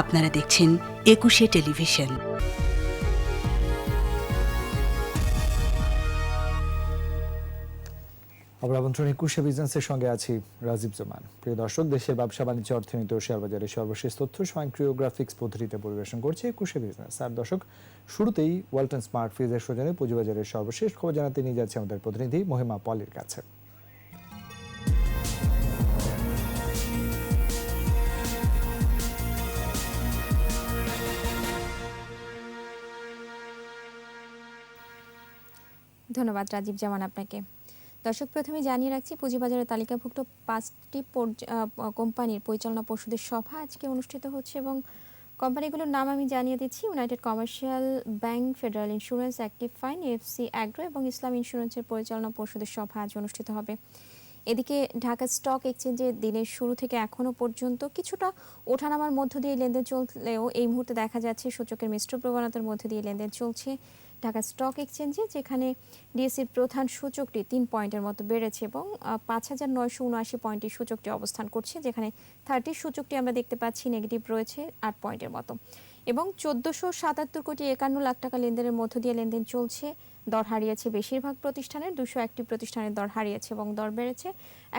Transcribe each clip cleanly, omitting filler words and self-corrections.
আপনারা দেখছেন একুশে টেলিভিশন। আমরা আমন্ত্রণ একুশে বিজনেসের সঙ্গে আছি রাজীব জমান। প্রিয় দর্শক, দেশের ব্যবসা বাণিজ্য, অর্থনীতি ও শেয়ার বাজারের সর্বশেষ তথ্য স্বয়ংক্রিয় গ্রাফিক্স পদ্ধতিতে পরিবেশন করছে একুশে বিজনেস। আর দর্শক, শুরুতেই ওয়ালটন স্মার্ট ফ্রিজের সৌজন্যে পুঁজিবাজারের সর্বশেষ খবর জানাতে নিয়ে যাচ্ছে আমাদের প্রতিনিধি মহিমা পলির কাছে। ধন্যবাদ রাজীব জামান আপনাকে। দর্শক, প্রথমে জানিয়ে রাখছি পুঁজিবাজারের তালিকাভুক্ত 5টি কোম্পানির পরিচালনা পর্ষদের সভা আজকে অনুষ্ঠিত হচ্ছে এবং কোম্পানিগুলোর নাম আমি জানিয়ে দিচ্ছি। United commercial bank, federal insurance, active fine, FC agro এবং ইসলাম ইন্স্যুরেন্সের পরিচালনা পর্ষদের সভা আজ অনুষ্ঠিত হবে। এদিকে ঢাকা স্টক এক্সচেঞ্জে দিনের শুরু থেকে এখনো পর্যন্ত কিছুটা ওঠানামার মধ্য দিয়ে লেনদেন চললেও এই মুহূর্তে দেখা যাচ্ছে সূচকের মিশ্র প্রবণতার মধ্য দিয়ে লেনদেন চলছে ঢাকা স্টক এক্সচেঞ্জে, যেখানে ডিএসসির প্রধান সূচকটি 3 পয়েন্টের মতো বেড়েছে এবং 5,979 পয়েন্টের সূচকটি অবস্থান করছে, যেখানে 30 সূচকটি আমরা দেখতে পাচ্ছি নেগেটিভ রয়েছে 8 পয়েন্টের মতো এবং 1477 কোটি 51 লাখ টাকা লেনদেনের মধ্য দিয়ে লেনদেন চলছে। দর হারিয়েছে বেশিরভাগ প্রতিষ্ঠানের, 201টি প্রতিষ্ঠানের দর হারিয়েছে এবং দর বেড়েছে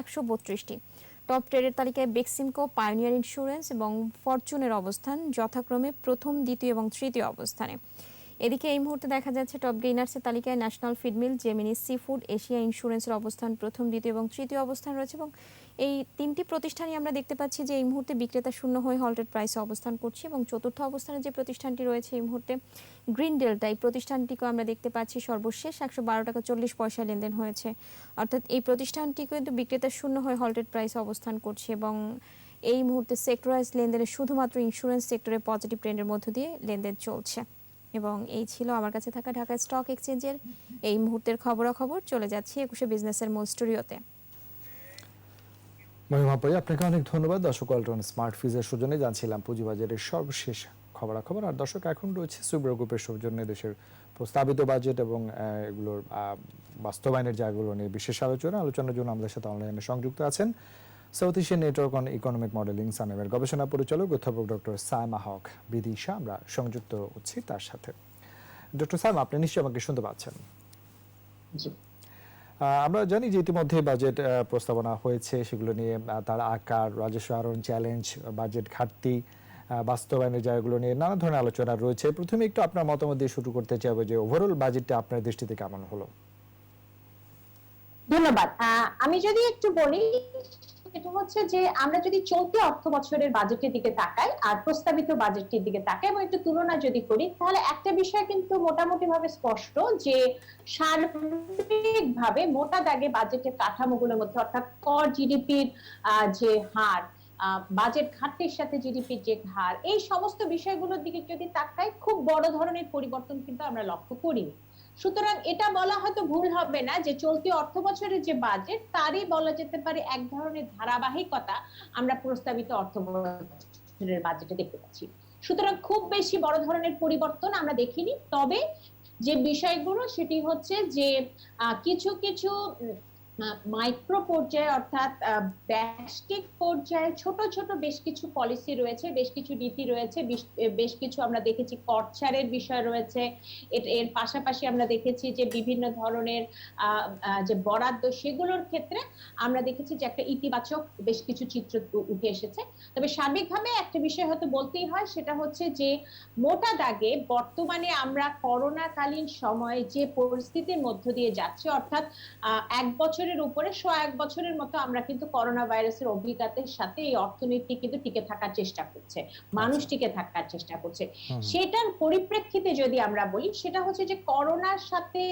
132টি। টপ ট্রেডের তালিকায় বেক্সিমকো, পায়োনিয়ার ইন্স্যুরেন্স এবং ফরচুনের অবস্থান যথাক্রমে প্রথম, দ্বিতীয় এবং তৃতীয় অবস্থানে। এদিকে এই মুহূর্তে দেখা যাচ্ছে টপ গেইনার্সের তালিকায় national feed mill, Gemini sea food, Asia ইন্স্যুরেন্সের অবস্থান প্রথম, দ্বিতীয় এবং তৃতীয় অবস্থান রয়েছে এবং এই তিনটি প্রতিষ্ঠানই আমরা দেখতে পাচ্ছি যে এই মুহূর্তে বিক্রেতা শূন্য হয়ে হল্টেড প্রাইসে অবস্থান করছে এবং চতুর্থ অবস্থানে যে প্রতিষ্ঠানটি রয়েছে এই মুহূর্তে গ্রিন ডেল্টা, এই প্রতিষ্ঠানটিকে আমরা দেখতে পাচ্ছি সর্বশেষ 112 টাকা 40 পয়সা লেনদেন হয়েছে, অর্থাৎ এই প্রতিষ্ঠানটি কিন্তু বিক্রেতা শূন্য হয়ে হল্টেড প্রাইসে অবস্থান করছে এবং এই মুহূর্তে সেক্টরাইজ লেনদেনে শুধুমাত্র ইন্স্যুরেন্স সেক্টরে পজিটিভ ট্রেন্ডের মধ্য দিয়ে লেনদেন চলছে। এবং এই ছিল আমার কাছে থাকা ঢাকা স্টক এক্সচেঞ্জের এই মুহূর্তের খবরাখবর। চলে যাচ্ছি একুশে বিজনেসের মূল স্টুডিওতে। মহিমা পলি, আপনাকে অনেক ধন্যবাদ। দর্শক, ওয়ালটন স্মার্ট ফ্রিজের সৌজন্যে জানছিলাম পুঁজিবাজারের সর্বশেষ খবরাখবর। আর দর্শক, এখন রয়েছে সুব্রা গ্রুপের সৌজন্যে দেশের প্রস্তাবিত বাজেট এবং এগুলোর বাস্তবায়নের জায়গাগুলো নিয়ে বিশেষ আলোচনার জন্য আমাদের সাথে অনলাইনে সংযুক্ত আছেন south Asian network on economic modelling সানেমের গবেষণা পরিচালক অধ্যাপক ডক্টর সাইমা হক বিদিশা। আমরা সংযুক্ত হচ্ছি তার সাথে। ডক্টর সাইমা, আপনি নিশ্চয়ই আমাকে শুনতে পাচ্ছেন? আমরা জানি যে ইতিমধ্যে বাজেট প্রস্তাবনা হয়েছে, সেগুলো নিয়ে তার আকার, রাজস্ব আহরণ চ্যালেঞ্জ, বাজেট ঘাটতি, বাস্তবায়নের জায়গাগুলো নিয়ে নানা ধরনের আলোচনা রয়েছে। প্রথমে একটু আপনার মতামত দিয়ে শুরু করতে চাইবো যে ওভারঅল বাজেটটা আপনার দৃষ্টিতে কেমন হলো? ধন্যবাদ। আমি যদি একটু বলি, এটা হচ্ছে যে আমরা যদি চলতি অর্থ বছরের বাজেটের দিকে তাকাই আর প্রস্তাবিত বাজেটটির দিকে তাকাই এবং একটু তুলনা যদি করি, তাহলে একটা বিষয় কিন্তু মোটামুটি ভাবে স্পষ্ট যে সার্বিকভাবে মোটা দাগে বাজেটের কাঠামোগুলোর মধ্যে, অর্থাৎ কর জিডিপির যে হার, বাজেট ঘাটতির সাথে জিডিপির যে হার, এই সমস্ত বিষয়গুলোর দিকে যদি তাকাই, খুব বড় ধরনের পরিবর্তন কিন্তু আমরা লক্ষ্য করিনি। সুতরাং এটা বলা হয়তো ভুল হবে না যে চলতি অর্থ বছরের যে বাজেট, তারই বলা যেতে পারে এক ধরনের ধারাবাহিকতা আমরা প্রস্তাবিত অর্থ বছরের বাজেটে দেখতে পাচ্ছি। সুতরাং খুব বেশি বড় ধরনের পরিবর্তন আমরা দেখিনি। তবে যে বিষয়গুলো সেটি হচ্ছে যে কিছু কিছু মাইক্রো পর্যায়ে, অর্থাৎ ব্যষ্টিক পর্যায়ে ছোট ছোট বেশ কিছু পলিসি রয়েছে, বেশ কিছু নীতি রয়েছে, বেশ কিছু আমরা দেখেছি কর ছাড়ের বিষয় রয়েছে। এর পাশাপাশি আমরা দেখেছি যে বিভিন্ন ধরনের যে বরাদ্দ, সেগুলোর ক্ষেত্রে আমরা দেখেছি যে একটা ইতিবাচক বেশ কিছু চিত্র উঠে এসেছে। তবে সার্বিকভাবে একটা বিষয় হয়তো বলতেই হয়, সেটা হচ্ছে যে মোটা দাগে বর্তমানে আমরা করোনাকালীন সময়ে যে পরিস্থিতির মধ্য দিয়ে যাচ্ছি, অর্থাৎ এক বছরের উপরে 101 বছরের মতো আমরা কিন্তু করোনা ভাইরাসের অভিজ্ঞতার সাথে এই অর্থনীতি কিন্তু টিকে থাকার চেষ্টা করছে, মানুষ টিকে থাকার চেষ্টা করছে। সেটার পরিপ্রেক্ষিতে যদি আমরা বলি, সেটা হচ্ছে যে করোনার সাথে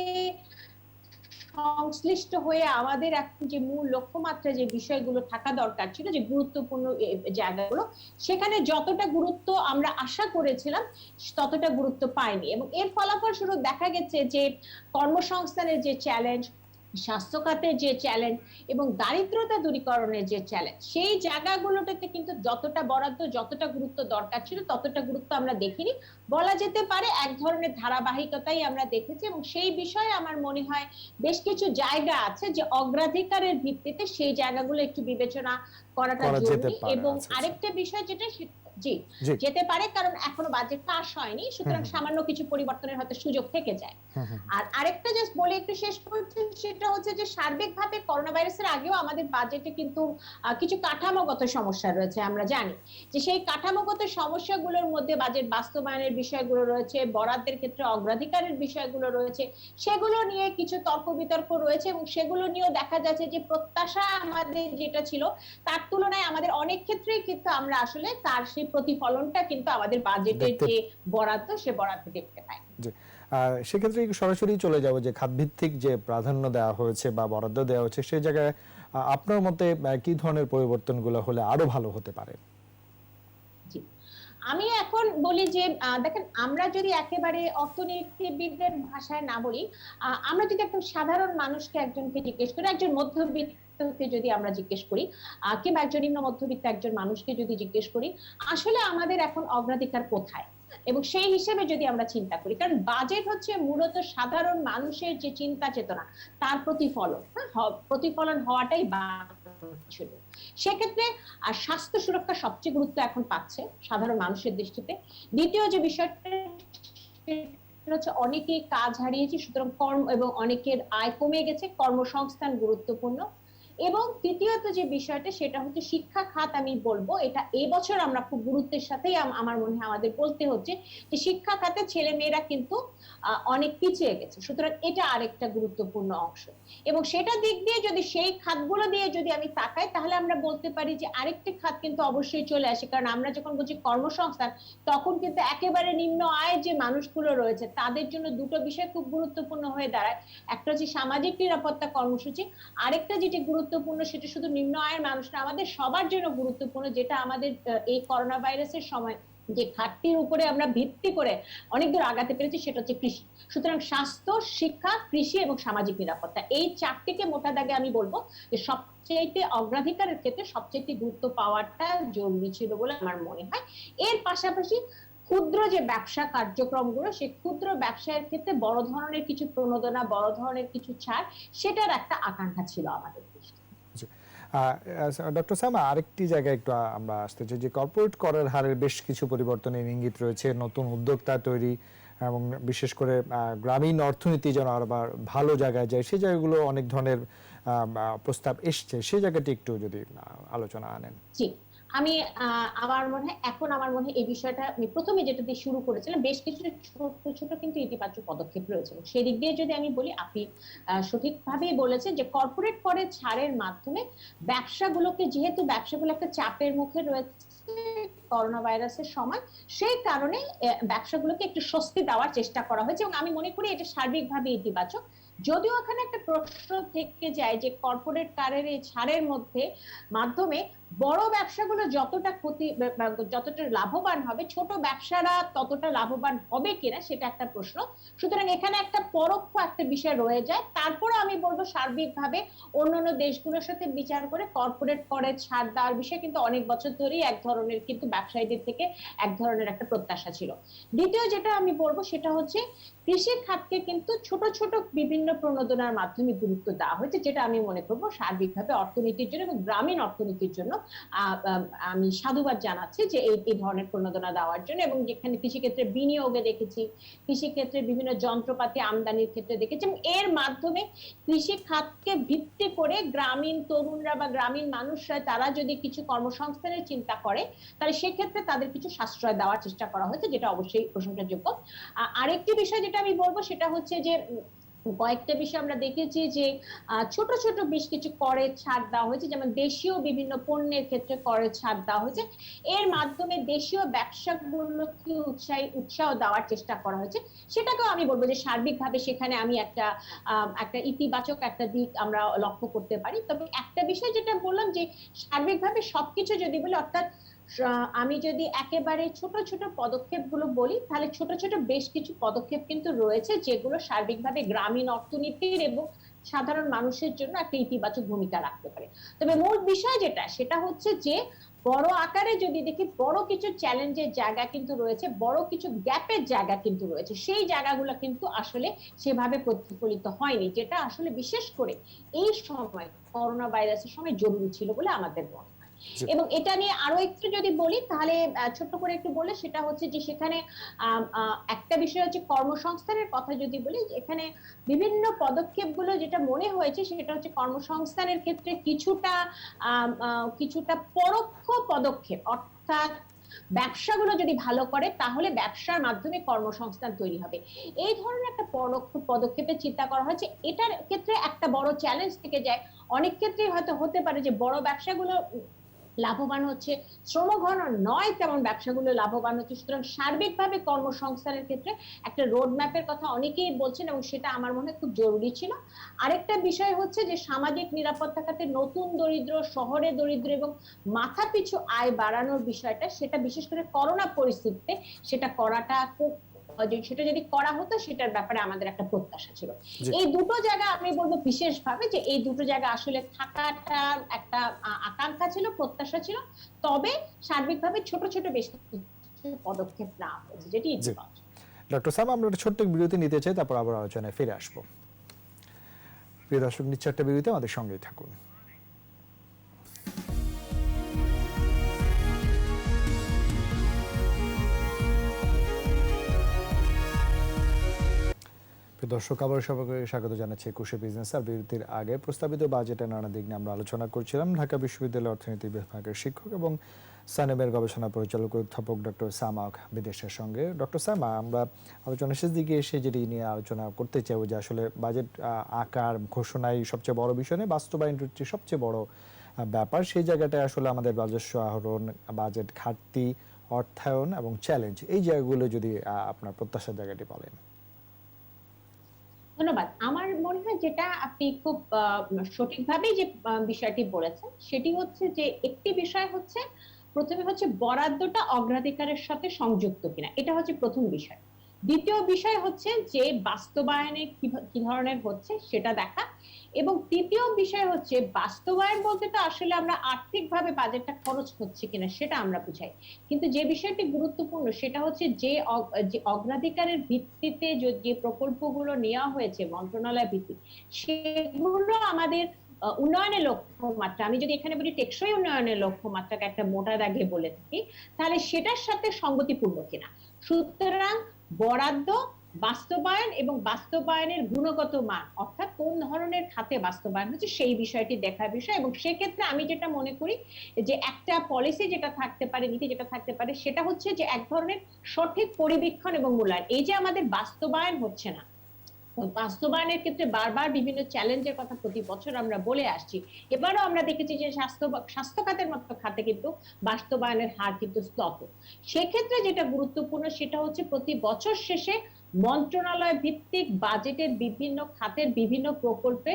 সংশ্লিষ্ট হয়ে আমাদের এখন যে মূল লক্ষ্যমাত্রা, যে বিষয়গুলো থাকা দরকার ছিল, যে গুরুত্বপূর্ণ জায়গাগুলো, সেখানে যতটা গুরুত্ব আমরা আশা করেছিলাম ততটা গুরুত্ব পাইনি এবং এর ফলাফল স্বরূপ দেখা গেছে যে কর্মসংস্থানের যে চ্যালেঞ্জ, স্বাস্থ্য খাতের যে চ্যালেঞ্জ এবং দারিদ্রতা দূরীকরণের যে চ্যালেঞ্জ, সেই জায়গাগুলোতে কিন্তু যতটা বরাদ্দ, যতটা গুরুত্ব দরকার ছিল ততটা গুরুত্ব আমরা দেখিনি। বলা যেতে পারে এক ধরনের ধারাবাহিকতাই আমরা দেখেছি এবং সেই বিষয়ে আমার মনে হয় বেশ কিছু জায়গা আছে যে অগ্রাধিকারের ভিত্তিতে সেই জায়গাগুলো একটু বিবেচনা করাটা জরুরি। এবং আরেকটা বিষয় যেটা জি, জি। যেতে পারে, কারণ এখনো বাজেট পাস হয়নি, সুতরাং সামান্য কিছু পরিবর্তনের হয়তো সুযোগ থেকে যায়। আর আরেকটা জাস্ট বলে একটু শেষ করছি, সেটা হচ্ছে যে সার্বিকভাবে করোনা ভাইরাসের আগেও আমাদের বাজেটে কিন্তু কিছু কাঠামোগত সমস্যা রয়েছে। আমরা জানি যে সেই কাঠামোগত সমস্যাগুলোর মধ্যে বাজেট বাস্তবায়নের বিষয়গুলো রয়েছে, বরাদ্দের ক্ষেত্রে অগ্রাধিকারের বিষয়গুলো রয়েছে, সেগুলো নিয়ে কিছু তর্ক বিতর্ক রয়েছে, এবং সেগুলো নিয়েও দেখা যাচ্ছে যে প্রত্যাশা আমাদের যেটা ছিল তার তুলনায় আমাদের অনেক ক্ষেত্রেই কিন্তু আমরা আসলে তার সেই প্রতিফলনটা কিন্তু আমাদের বাজেটের যে বরাদ্দ, সে বরাদ্দে দেখতে পাই। জি, সেক্ষেত্রে সরাসরি চলে যাব যে খাতভিত্তিক যে প্রাধান্য দেওয়া হয়েছে বা বরাদ্দ দেওয়া হচ্ছে, সেই জায়গায় আপনার মতে কি ধরনের পরিবর্তনগুলো হলে আরো ভালো হতে পারে? জি, আমি এখন বলি যে দেখেন, আমরা যদি একেবারে অর্থনীতিবিদদের ভাষায় না বলি, আমরা যদি একদম সাধারণ মানুষকে, একজনকে জিজ্ঞেস করি, একজন মধ্যবিত্তকে যদি আমরা জিজ্ঞেস করি, কিংবা একজন নিম্ন মধ্যবিত্ত একজন মানুষকে যদি জিজ্ঞেস করি, আসলে আমাদের এখন অগ্রাধিকার কোথায়, এবং সেই হিসেবে যদি আমরা চিন্তা করি, কারণ বাজেট হচ্ছে মূলত সাধারণ মানুষের যে চিন্তা চেতনা, তার প্রতিফলন। প্রতিফলন হওয়াটাই ছিল সেক্ষেত্রে। আর স্বাস্থ্য সুরক্ষা সবচেয়ে গুরুত্ব এখন পাচ্ছে সাধারণ মানুষের দৃষ্টিতে। দ্বিতীয় যে বিষয়টা হচ্ছে, অনেকেই কাজ হারিয়েছে, সুতরাং কর্ম এবং অনেকের আয় কমে গেছে, কর্মসংস্থান গুরুত্বপূর্ণ। এবং তৃতীয়ত যে বিষয়টা, সেটা হচ্ছে শিক্ষা খাত। আমি বলবো এটা এবছর আমরা খুব গুরুত্বের সাথেই আমার মনে হয় আমাদের বলতে হচ্ছে যে শিক্ষা খাতে ছেলে মেয়েরা কিন্তু অনেক পিছিয়ে গেছে, সুতরাং এটা আরেকটা গুরুত্বপূর্ণ অংশ। এবং সেটা দিক দিয়ে যদি সেই খাতগুলো দিয়ে যদি আমি তাকাই, তাহলে আমরা বলতে পারি যে আরেকটি খাত কিন্তু অবশ্যই চলে আসে, কারণ আমরা যখন বলছি কর্মসংস্থান, তখন কিন্তু একেবারে নিম্ন আয়ের যে মানুষগুলো রয়েছে তাদের জন্য দুটো বিষয় খুব গুরুত্বপূর্ণ হয়ে দাঁড়ায়। একটা হচ্ছে সামাজিক নিরাপত্তা কর্মসূচি, আরেকটা যেটি গুরুত্বপূর্ণ সেটা শুধু নিম্ন আয়ের মানুষ না, আমাদের সবার জন্য গুরুত্বপূর্ণ, যেটা আমাদের এই করোনা ভাইরাসের সময় যে ঘাটতির উপরে আমরা ভিত্তি করে অনেক দূর আগাতে পেরেছি, সেটা হচ্ছে কৃষি। সুতরাং স্বাস্থ্য, শিক্ষা, কৃষি এবং সামাজিক নিরাপত্তা, এই চারটিকে মোটা দাগে আমি বলবো যে সবচেয়ে অগ্রাধিকারের ক্ষেত্রে সবচেয়ে গুরুত্ব পাওয়াটা জরুরি ছিল বলে আমার মনে হয়। এর পাশাপাশি ক্ষুদ্র যে ব্যবসা কার্যক্রমগুলো, সেই ক্ষুদ্র ব্যবসায়ের ক্ষেত্রে বড় ধরনের কিছু প্রণোদনা, বড় ধরনের কিছু ছাড়, সেটার একটা আকাঙ্ক্ষা ছিল আমাদের দেশে। ডক্টর সামা, আরেকটি জায়গায় একটু আমরা আসতে চাই যে কর্পোরেট করের হারের বেশ কিছু পরিবর্তনের ইঙ্গিত রয়েছে, নতুন উদ্যোক্তা তৈরি, এবং বিশেষ করে গ্রামীণ অর্থনীতি যেন আবার ভালো জায়গায় যায়, সেই জায়গাগুলো অনেক ধরনের প্রস্তাব এসছে, সেই জায়গাটি একটু যদি আলোচনা আনেন। জি, আমি আমার মনে হয় এই বিষয়টা আমি প্রথমে যেটা দিয়ে শুরু করেছিলাম, বেশ কিছু ছোট ছোট কিন্তু ইতিবাচক পদক্ষেপ রয়েছে। সেই দিক দিয়ে যদি আমি বলি, আপনি সঠিকভাবেই বলেছেন যে কর্পোরেট করের ছাড়ের মাধ্যমে ব্যবসাগুলোকে, যেহেতু ব্যবসাগুলো একটা চাপের মুখে রয়েছে করোনা ভাইরাসের সময়, সেই কারণে ব্যবসাগুলোকে একটু স্বস্তি দেওয়ার চেষ্টা করা হয়েছে, এবং আমি মনে করি এটা সার্বিকভাবে ইতিবাচক। যদিও এখানে একটা প্রশ্ন থেকে যায় যে কর্পোরেট কারের এই ছাড়ের মাধ্যমে বড় ব্যবসাগুলো যতটা লাভবান হবে, ছোট ব্যবসারা ততটা লাভবান হবে কিনা, সেটা একটা প্রশ্ন। সুতরাং এখানে একটা পরোক্ষ একটা বিষয় রয়ে যায়। তারপরে আমি বলবো সার্বিকভাবে অন্যান্য দেশগুলোর সাথে বিচার করে কর্পোরেট করে ছাড় দেওয়ার বিষয় কিন্তু অনেক বছর ধরেই এক ধরনের কিন্তু ব্যবসায়ীদের থেকে এক ধরনের একটা প্রত্যাশা ছিল। দ্বিতীয় যেটা আমি বলবো সেটা হচ্ছে কৃষি খাতকে কিন্তু ছোট ছোট বিভিন্ন প্রণোদনার মাধ্যমে গুরুত্ব দেওয়া হয়েছে, যেটা আমি মনে করবো সার্বিকভাবে অর্থনীতির জন্য এবং গ্রামীণ অর্থনীতির জন্য আমি সাধুবাদ জানাচ্ছি যে এই ধরনের প্রণোদনা দেওয়ার জন্য। এবং যেখানে কৃষিক্ষেত্রে বিনিয়োগে দেখেছি, কৃষিক্ষেত্রে বিভিন্ন যন্ত্রপাতি আমদানির ক্ষেত্রে দেখেছি, এবং এর মাধ্যমে কৃষি খাতকে ভিত্তি করে গ্রামীণ তরুণরা বা গ্রামীণ মানুষরা তারা যদি কিছু কর্মসংস্থানের চিন্তা করে, তাহলে সেক্ষেত্রে তাদের কিছু সাশ্রয় দেওয়ার চেষ্টা করা হয়েছে, যেটা অবশ্যই প্রশংসাযোগ্য। আরেকটি বিষয় যেটা আমি বলবো সেটা হচ্ছে যে কয়েকটা বিষয় আমরা দেখেছি যে ছোট ছোট বেশ কিছু করের ছাড় দেওয়া হয়েছে, যেমন দেশীয় বিভিন্ন পণ্যের ক্ষেত্রে করের ছাড় দেওয়া হয়েছে। এর মাধ্যমে দেশীয় ব্যবসাগুলোকে উৎসাহ দেওয়ার চেষ্টা করা হয়েছে, সেটাকেও আমি বলবো যে সার্বিকভাবে সেখানে আমি একটা ইতিবাচক একটা দিক আমরা লক্ষ্য করতে পারি। তবে একটা বিষয় যেটা বললাম যে সার্বিকভাবে সবকিছু যদি বলি, অর্থাৎ আমি যদি একেবারে ছোট ছোট পদক্ষেপগুলো বলি, তাহলে ছোট ছোট বেশ কিছু পদক্ষেপ কিন্তু রয়েছে যেগুলো সার্বিকভাবে গ্রামীণ অর্থনীতির এবং সাধারণ মানুষের জন্য একটা ইতিবাচক ভূমিকা রাখতে পারে। তবে মূল বিষয় যেটা, সেটা হচ্ছে যে বড় আকারে যদি দেখি, বড় কিছু চ্যালেঞ্জের জায়গা কিন্তু রয়েছে, বড় কিছু গ্যাপের জায়গা কিন্তু রয়েছে, সেই জায়গাগুলো কিন্তু আসলে সেভাবে প্রতিফলিত হয়নি, যেটা আসলে বিশেষ করে এই সময় করোনা ভাইরাসের সময় জরুরি ছিল বলে আমাদের মনে হয়। এবং এটা নিয়ে আরো একটু যদি বলি তাহলে ছোট্ট করে একটু বলে, সেটা হচ্ছে যে সেখানে একটা বিষয় হচ্ছে কর্মসংস্থানের কথা যদি বলি, এখানে বিভিন্ন পদক্ষেপগুলো যেটা মনে হয়েছে সেটা হচ্ছে কর্মসংস্থানের ক্ষেত্রে কিছুটা পরোক্ষ পদক্ষেপ, অর্থাৎ ব্যবসাগুলো যদি ভালো করে তাহলে ব্যবসার মাধ্যমে কর্মসংস্থান তৈরি হবে, এই ধরনের একটা পরোক্ষ পদক্ষেপের চিন্তা করা হয়েছে। এটার ক্ষেত্রে একটা বড় চ্যালেঞ্জ থেকে যায়, অনেক ক্ষেত্রেই হয়তো হতে পারে যে বড় ব্যবসাগুলো লাভবান হচ্ছে, শ্রমঘন নয় তেমন ব্যবসাগুলো লাভবান হচ্ছে। সুতরাং সার্বিকভাবে কর্মসংস্থানের ক্ষেত্রে একটা রোড ম্যাপের কথা অনেকেই বলছেন এবং সেটা আমার মনে হয় খুব জরুরি ছিল। আরেকটা বিষয় হচ্ছে যে সামাজিক নিরাপত্তা খাতে নতুন দরিদ্র, শহরে দরিদ্র এবং মাথাপিছু আয় বাড়ানোর বিষয়টা, সেটা বিশেষ করে করোনা পরিস্থিতিতে সেটা করাটা সেটা যদি করা হতো সেটার ব্যাপারে আমাদের একটা প্রত্যাশা ছিল। এই দুটো জায়গা আমি বলবো বিশেষভাবে যে এই দুটো জায়গা আসলে থাকাটা একটা আকাঙ্ক্ষা ছিল, প্রত্যাশা ছিল, তবে সার্বিকভাবে ছোট ছোট বেশ পদক্ষেপ নেওয়া হয়েছে, যেটি ইতিবাচক। ডক্টর সাম, আমরা একটা ছোট্ট বিরতি নিতে চাই, তারপর আবার আলোচনায় ফিরে আসবো। প্রিয় দর্শক, নিচ্ছে একটা বিরতি, আমাদের সঙ্গেই থাকুন। দর্শক, আবার সবাইকে স্বাগত জানাচ্ছি 21 বিজনেস। আর বিরতির আগে প্রস্তাবিত বাজেটের নানা দিক নিয়ে আমরা আলোচনা করছিলাম ঢাকা বিশ্ববিদ্যালয়ের অর্থনীতি বিভাগের শিক্ষক এবং সানেমের গবেষণা পরিচালক অধ্যাপক ডক্টর সামা বিদেশের সঙ্গে। ডক্টর সামা, আমরা আলোচনার শেষ দিকে এসে যেটি নিয়ে আলোচনা করতে চাইব যে আসলে বাজেট আকার ঘোষণায় সবচেয়ে বড় বিষয় নেই, বাস্তবায়ন হচ্ছে সবচেয়ে বড় ব্যাপার। সেই জায়গাটায় আসলে আমাদের রাজস্ব আহরণ, বাজেট ঘাটতি, অর্থায়ন এবং চ্যালেঞ্জ, এই জায়গাগুলো যদি আপনার প্রত্যাশার জায়গাটি বলেন। ধন্যবাদ। আমার মনে হয় যেটা আপনি খুব সঠিকভাবেই যে বিষয়টি বলেছেন সেটি হচ্ছে যে একটি বিষয় হচ্ছে, প্রথমে হচ্ছে বরাদ্দটা অগ্রাধিকারের সাথে সংযুক্ত কিনা, এটা হচ্ছে প্রথম বিষয়। দ্বিতীয় বিষয় হচ্ছে যে বাস্তবায়নে কি ধরনের হচ্ছে সেটা দেখা, এবং তৃতীয় বিষয় হচ্ছে বাস্তবায়ন বলতে তো আসলে আমরা আর্থিকভাবে বাজেটটা খরচ হচ্ছে কিনা সেটা আমরা বুঝাই, কিন্তু যে বিষয়টি গুরুত্বপূর্ণ সেটা হচ্ছে যে অগ্রাধিকারের ভিত্তিতে যে প্রকল্পগুলো নেওয়া হয়েছে মন্ত্রণালয় ভিত্তিক, সেগুলো আমাদের উন্নয়নের লক্ষ্যমাত্রা, আমি যদি এখানে বলি টেকসই উন্নয়নের লক্ষ্যমাত্রাকে একটা মোটা দাগে বলে থাকি, তাহলে সেটার সাথে সঙ্গতিপূর্ণ কিনা। সুতরাং বরাদ্দ, বাস্তবায়ন এবং বাস্তবায়নের গুণগত মান, অর্থাৎ কোন ধরনের খাতে বাস্তবায়ন হচ্ছে সেই বিষয়টি দেখার বিষয়। এবং সেক্ষেত্রে আমি যেটা মনে করি যে একটা পলিসি যেটা থাকতে পারে, নীতি যেটা থাকতে পারে, সেটা হচ্ছে যে এক ধরনের সঠিক পরিবীক্ষণ এবং মূল্যায়ন। এই যে আমাদের বাস্তবায়ন হচ্ছে না, বাস্তবায়নের ক্ষেত্রে বারবার বিভিন্ন চ্যালেঞ্জের কথা প্রতি বছর আমরা বলে আসছি, এবারও আমরা দেখেছি যে স্বাস্থ্য খাতের মতো খাতে কিন্তু বাস্তবায়নের হার কিন্তু স্তব্ধ। সেক্ষেত্রে যেটা গুরুত্বপূর্ণ সেটা হচ্ছে প্রতি বছর শেষে মন্ত্রণালয় ভিত্তিক বাজেটের বিভিন্ন খাতের বিভিন্ন প্রকল্পে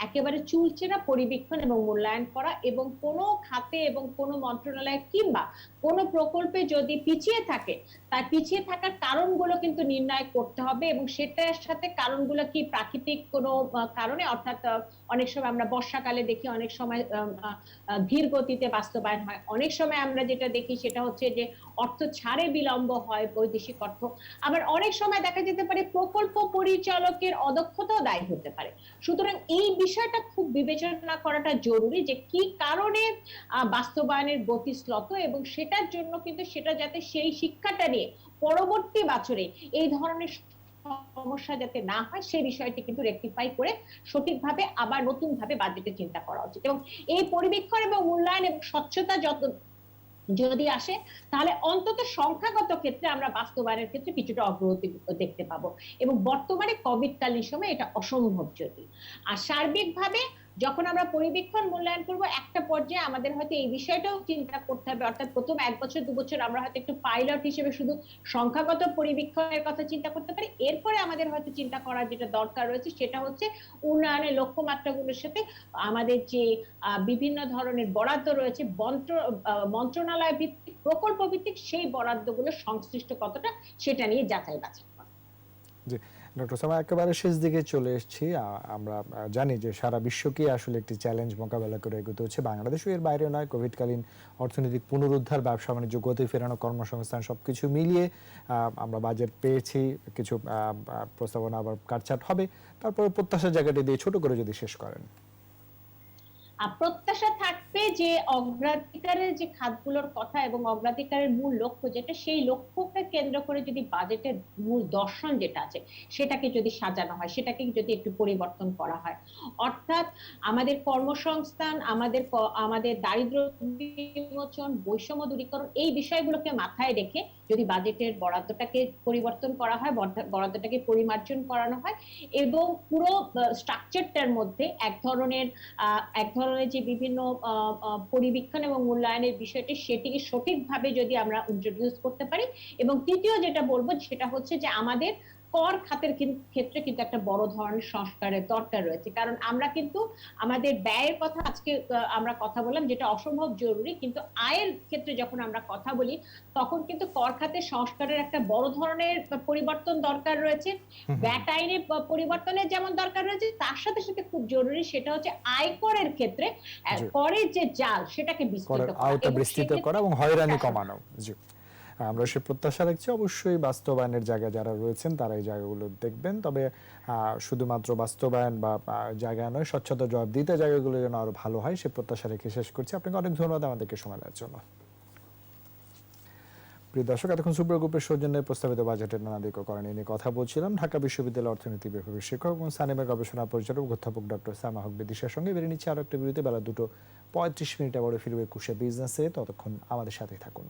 একেবারে চুলচেরা পরিবীক্ষণ এবং মূল্যায়ন করা, এবং কোনো খাতে এবং কোনো মন্ত্রণালয় কিংবা কোনো প্রকল্পে যদি পিছিয়ে থাকে তার পিছিয়ে থাকার কারণগুলো কিন্তু নির্ণয় করতে হবে, এবং সেটার সাথে কারণগুলো কি প্রাকৃতিক কোনো কারণে, অর্থাৎ অনেক সময় আমরা বর্ষাকালে দেখি অনেক সময় ধীর গতিতে বাস্তবায়ন হয়, অনেক সময় আমরা যেটা দেখি সেটা হচ্ছে যে অর্থ ছাড়ে বিলম্ব হয়, বৈদেশিক অর্থ, আবার অনেক সময় দেখা যেতে পারে প্রকল্প পরিচালকের অদক্ষতাও দায়ী হতে পারে। সুতরাং এই বিষয়টা খুব বিবেচনা করাটা জরুরি যে কি কারণে বাস্তবায়নের গতি শ্লথ, এবং সেটার জন্য কিন্তু সেটা যাতে সেই শিক্ষাটা নিয়ে পরবর্তী বছরে এই ধরনের সমস্যা যাতে না হয় সেই বিষয়টি কিন্তু রেকটিফাই করে সঠিকভাবে আবার নতুন ভাবে বাজেটে চিন্তা করা উচিত। এবং এই পরিবীক্ষণ এবং মূল্যায়ন এবং স্বচ্ছতা যদি আসে তাহলে অন্তত সংখ্যাগত ক্ষেত্রে আমরা বাস্তবায়নের ক্ষেত্রে কিছুটা অগ্রগতি দেখতে পাবো, এবং বর্তমানে কোভিডকালীন সময় এটা অসম্ভব জটিল। আর সার্বিকভাবে যখন আমরা পরিবীক্ষণ মূল্যায়ন করব একটা পর্যায়ে আমাদের হয়তো এই বিষয়টাও চিন্তা করতে হবে, অর্থাৎ প্রথম 1 বছর 2 বছর আমরা হয়তো একটু পাইলট হিসেবে শুধু সংখ্যাগত পরিবীক্ষণের কথা চিন্তা করতে পারি, এরপরে আমাদের হয়তো চিন্তা করার যেটা দরকার রয়েছে সেটা হচ্ছে উন্নয়নের লক্ষ্যমাত্রাগুলোর সাথে আমাদের যে বিভিন্ন ধরনের বরাদ্দ রয়েছে মন্ত্রণালয় ভিত্তিক, প্রকল্প ভিত্তিক, সেই বরাদ্দগুলো সংশ্লিষ্ট কতটা সেটা নিয়ে যাচাই বাছাই করা। জি ডক্টর সামা, একেবারে শেষ দিকে চলে এসেছি। আমরা জানি যে সারা বিশ্বকে আসলে একটি চ্যালেঞ্জ মোকাবেলা করে এগোতে হচ্ছে, বাংলাদেশও এর বাইরে নয়। কোভিডকালীন অর্থনৈতিক পুনরুদ্ধার, ব্যবসা বাণিজ্য গতি ফেরানো, কর্মসংস্থান সবকিছু মিলিয়ে আমরা বাজেট পেয়েছি, কিছু প্রস্তাবনা আবার কাটছাট হবে, তারপরে প্রত্যাশার জায়গাটি দিয়ে ছোট করে যদি শেষ করেন। প্রত্যাশা থাকতে থাকবে যে অগ্রাধিকারের যে খাতগুলোর কথা এবং অগ্রাধিকারের মূল লক্ষ্য যেটা, সেই লক্ষ্যকে কেন্দ্র করে যদি বাজেটের মূল দর্শন যেটা আছে সেটাকে যদি সাজানো হয়, সেটাকে যদি একটু পরিবর্তন করা হয়, অর্থাৎ আমাদের কর্মসংস্থান, আমাদের দারিদ্র বিমোচন, বৈষম্য দূরীকরণ, এই বিষয়গুলোকে মাথায় রেখে যদি বাজেটের বরাদ্দটাকে পরিবর্তন করা হয়, বরাদ্দটাকে পরিমার্জন করানো হয় এবং পুরো স্ট্রাকচারটার মধ্যে এক ধরনের যে বিভিন্ন পরিবীক্ষণ এবং মূল্যায়নের বিষয়টি, সেটিকে সঠিকভাবে যদি আমরা ইন্ট্রোডিউস করতে পারি। এবং তৃতীয় যেটা বলবো সেটা হচ্ছে যে আমাদের কর খাতের ক্ষেত্রে কিন্তু একটা বড় ধরনের সংস্কারের দরকার রয়েছে, কারণ আমরা কিন্তু আমাদের ব্যয়ের কথা আজকে আমরা কথা বললাম, যেটা অসম্ভব জরুরি, কিন্তু আয়ের ক্ষেত্রে যখন আমরা কথা বলি তখন কিন্তু কর খাতের সংস্কারের একটা বড় ধরনের পরিবর্তন দরকার রয়েছে। ভ্যাট আইনে পরিবর্তনের যেমন দরকার রয়েছে, তার সাথে সাথে খুব জরুরি সেটা হচ্ছে আয়করের ক্ষেত্রে করের যে জাল সেটাকে বিস্তৃত করা এবং হয়রানি কমানো। জি, আমরা সে প্রত্যাশা রাখছি। অবশ্যই বাস্তবায়নের জায়গায় যারা রয়েছেন তারা এই জায়গাগুলো দেখবেন, তবে শুধুমাত্র বাস্তবায়ন বা জায়গা নয়, স্বচ্ছতা জবাবদিহিতার জায়গাগুলো যেন আরো ভালো হয় সে প্রত্যাশা রেখে শেষ করছি। আপনাকে অনেক ধন্যবাদ আমাদেরকে সময় দেওয়ার জন্য। প্রিয় দর্শক, এতক্ষণ সুব্রা গ্রুপের সৌজন্যে প্রস্তাবিত বাজেটের নানা দিক ও করণীয় নিয়ে কথা বলছিলাম ঢাকা বিশ্ববিদ্যালয় অর্থনীতি বিভাগের শিক্ষক এবং সানেমের গবেষণা পরিচালক অধ্যাপক ডক্টর সালমা হক বিদিশার সঙ্গে। বেরিয়ে নিচ্ছে আরো একটা বিরতি, বেলা 2:35 আবার ফিরবে 21শে বিজনেসে। ততক্ষণ আমাদের সাথেই থাকুন।